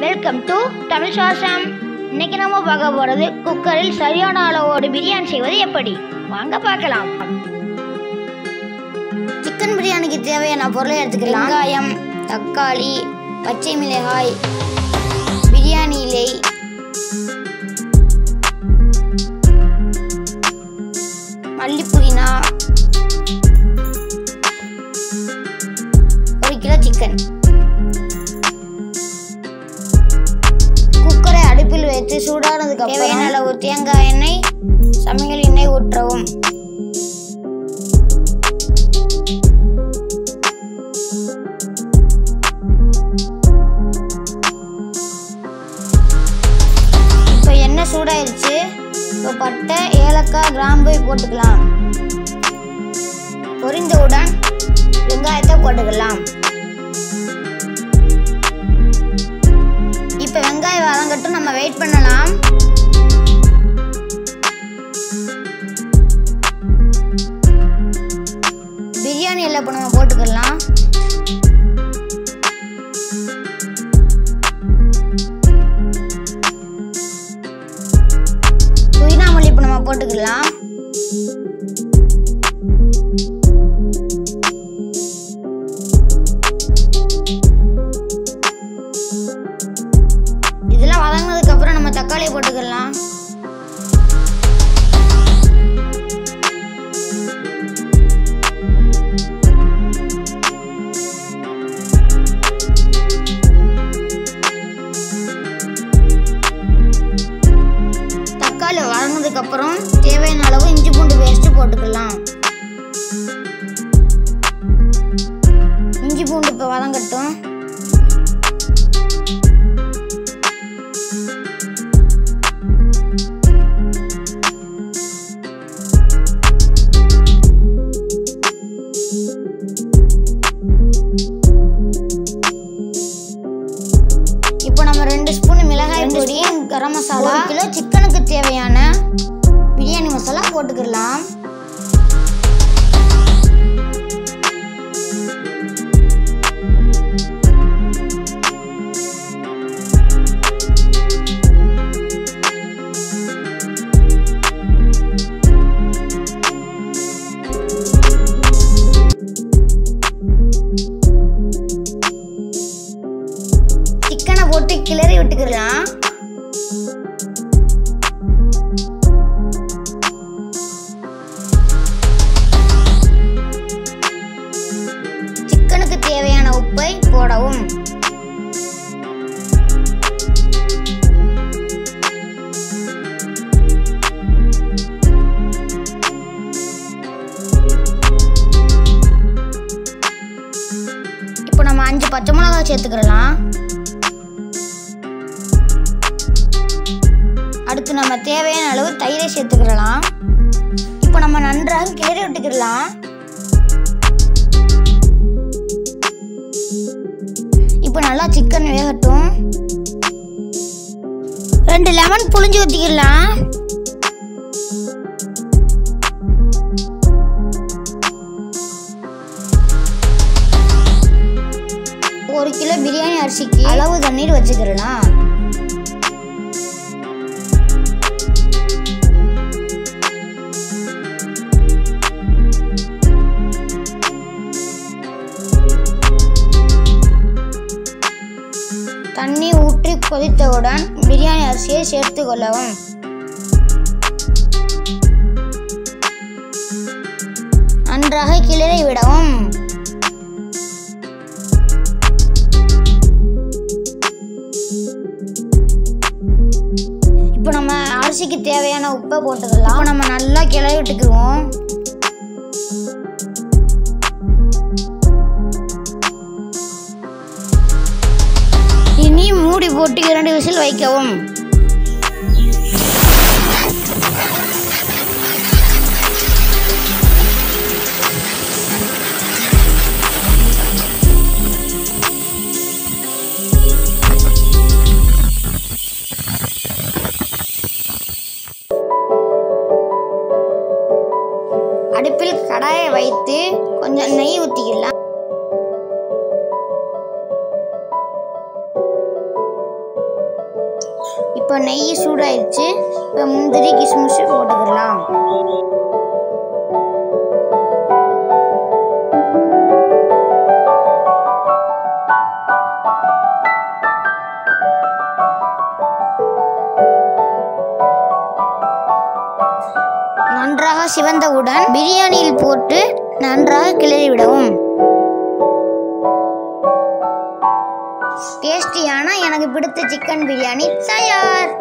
Welcome to Tamil சுவாசம். இன்னைக்கு நம்ம பார்க்க போகிறது குக்கரில் சரியான அளவோடு பிரியாணி செய்வது எப்படி. வாங்க பார்க்கலாம். சிக்கன் பிரியாணிக்கு தேவையான பொருளை எடுத்துக்கலாம். வெங்காயம், தக்காளி, பச்சை மிளகாய், பிரியாணி இலை, மல்லி புதினா, 1 கிலோ சிக்கன். குக்கரை அடுப்பில் வைத்து சூடானதுக்கு தேவையான அளவு தேங்காய் எண்ணெய், சமையல் எண்ணெய் ஊற்றவும். இப்போ எண்ணெய் சூடாயிருச்சு. இப்போ பட்டை, ஏலக்காய், கிராம்பு போட்டுக்கலாம். பொரிந்தவுடன் வெங்காயத்தை போட்டுக்கலாம். இப்போ வெங்காயம் வதங்கட்டும், நம்ம வெயிட் பண்ணலாம். பிரியாணி எல்லாம் இப்போ நம்ம போட்டுக்கலாம். புதினா மல்லி இப்போ நம்ம போட்டுக்கலாம். இதெல்லாம் வதங்கினதுக்கு அப்புறம் நம்ம தக்காளியை போட்டுக்கலாம். தக்காளி வதங்கினதுக்கு அப்புறம் தேவையான அளவு இஞ்சி பூண்டு பேஸ்ட் போட்டுக்கலாம். இஞ்சி பூண்டு இப்போ வதங்கட்டும். இப்போ நம்ம 2 ஸ்பூன் மிளகாய் பொடி, கரம் மசாலா, 1 கிலோ சிக்கனுக்கு தேவையான பிரியாணி மசாலா போட்டுக்கலாம். சிக்கனை போட்டு கிளறி விட்டுக்கலாம். சிக்கனுக்கு தேவையான உப்பை போடவும். இப்போ நம்ம 5 பச்சை மிளகாய் சேர்த்துக்கலாம். அடுத்து நம்ம தேவையான அளவு தயிரை சேர்த்துக்கலாம். இப்போ நம்ம நன்றாக கிளறி விட்டுக்கலாம். இப்போ நல்லா சிக்கன் வேகட்டும். 2 லெமன் புளிஞ்சு ஊற்றிக்கலாம். ஒரு கிலோ பிரியாணி அரிசிக்கு அளவு தண்ணீர் வச்சுக்கலாம். தண்ணி ஊற்றி கொதித்தவுடன் பிரியாணி அரிசியை சேர்த்து கொள்ளவும். நன்றாக கிளறி விடவும். இப்போ நம்ம அரிசிக்கு தேவையான உப்பை போட்டுக்கலாம். இப்போ நம்ம நல்லா கிளறி விட்டுக்குவோம். இனி மூடி போட்டு 2 விசில் வைக்கவும். அடுப்பில் கடாயை வைத்து கொஞ்சம் நெய் ஊற்றிக்கலாம். இப்போ நெய் சூடாயிடுச்சு. இப்போ முந்திரி கிஸ்மிஸ் போட்டுக்கலாம். நன்றாக சிவந்தவுடன் பிரியாணியில் போட்டு நன்றாக கிளறி விடவும். டேஸ்டியான எனக்கு பிடித்த சிக்கன் பிரியாணி தயார்.